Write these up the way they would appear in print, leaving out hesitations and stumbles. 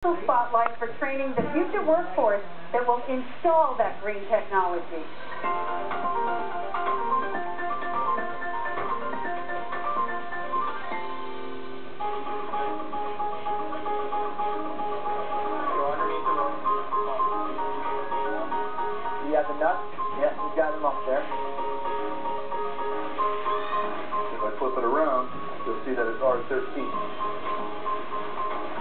Spotlight for training the future workforce that will install that green technology. You have the nuts? Yes, we've got them up there. If I flip it around, you'll see that it's R13.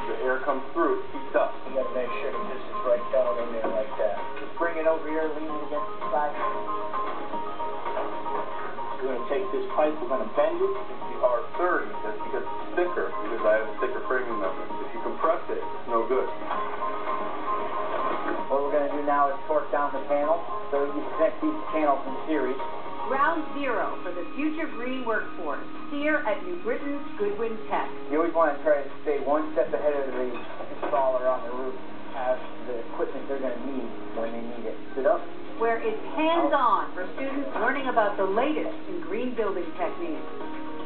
The air comes through, it heats up. You gotta make sure that this is right down in there like that. Just bring it over here, lean it against the side. We're gonna take this pipe, we're gonna bend it. It's the R30, that's because it's thicker, because I have a thicker framing method. If you compress it, it's no good. What we're gonna do now is torque down the panel so you connect these panels in series. Ground zero for the future green workforce here at New Britain's Goodwin Tech. You always want to try to stay one step ahead of the installer on the roof, have the equipment they're going to need when they need it. Sit up. Where it's hands-on for students learning about the latest in green building techniques.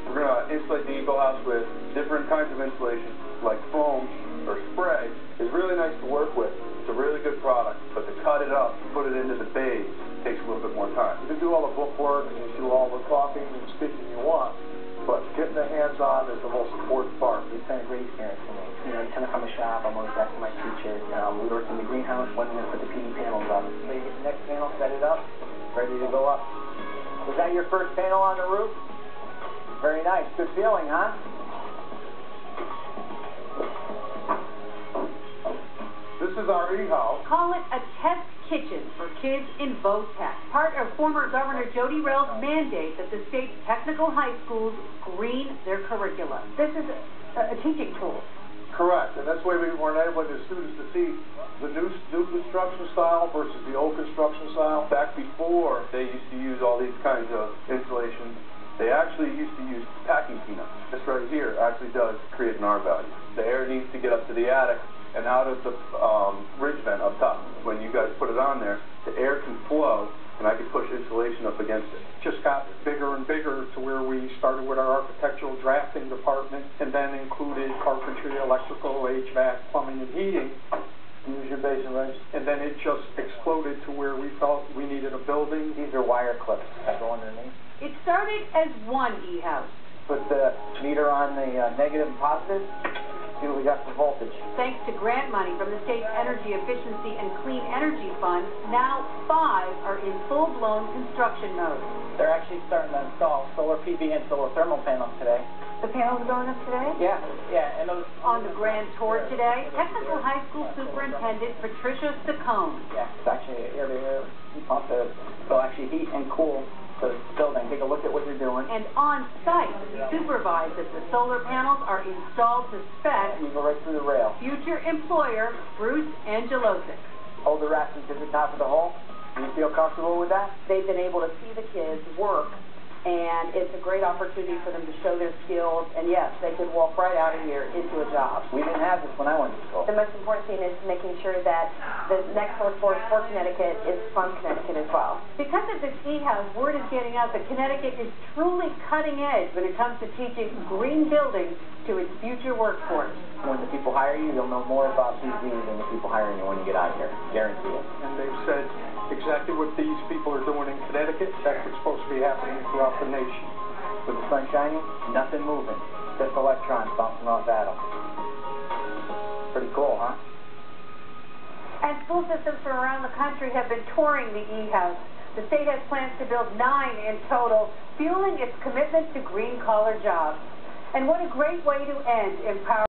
We're going to insulate the Eco House with different kinds of insulation, like foam or spray. It's really nice to work with. It's a really good product, but to cut it up and put it into the base takes a little bit more time. You can do all the bookwork and you do all the talking and speaking you want, but getting the hands-on is the most important part. It's been a great experience for me. You know, every time I come to shop, I'm always asking my teacher. We worked in the greenhouse, when we're going to put the PD panels up. So you get the next panel, set it up, ready to go up. Was that your first panel on the roof? Very nice. Good feeling, huh? This is our e-house. Call it a test kitchen for kids in VOTEC, part of former Governor Jody Rell's mandate that the state's technical high schools green their curricula. This is a teaching tool. Correct, and that's why we were enabling the students to see the new construction style versus the old construction style. Back before they used to use all these kinds of insulation, they actually used to use packing peanuts. This right here actually does create an R value. The air needs to get up to the attic and out of the ridge vent up top. When you guys put it on there, the air can flow, and I can push insulation up against it. Just got bigger and bigger to where we started with our architectural drafting department and then included carpentry, electrical, HVAC, plumbing, and heating. Use your basin wrench. And then it just exploded to where we felt we needed a building. These are wire clips that go underneath. It started as one e-house. Put the meter on the negative and positive. See what we got for voltage. Thanks to grant money from the state's Energy Efficiency and Clean Energy Fund, now 5 are in full-blown construction mode. They're actually starting to install solar PV and solar thermal panels today. The panels are going up today? Yeah, and those... On the grand tour today, Technical High School Superintendent Patricia Saccone. Yeah, it's actually air-to-air heat pump to actually heat and cool the building. Take a look at what you're doing. And on site, supervise that the solar panels are installed to spec. You go right through the rail. Future employer Bruce Angelosic. Hold the ratchet to the top of the hole. Do you feel comfortable with that? They've been able to see the kids work, and it's a great opportunity for them to show their skills, and yes, they could walk right out of here into a job. We didn't have this when I went to school. The most important thing is making sure that the next workforce for Connecticut is from Connecticut as well. Because of this e-house, word is getting out that Connecticut is truly cutting edge when it comes to teaching green buildings to its future workforce. When the people hire you, you'll know more about PV than the people hiring you when you get out of here. Guarantee it. And they've said exactly what these people are doing in Connecticut, that's what's supposed to be happening throughout the nation. With the sun shining, nothing moving, just electrons bouncing off atoms. Pretty cool, huh? And school systems from around the country have been touring the e-house. The state has plans to build 9 in total, fueling its commitment to green-collar jobs. And what a great way to end Empower.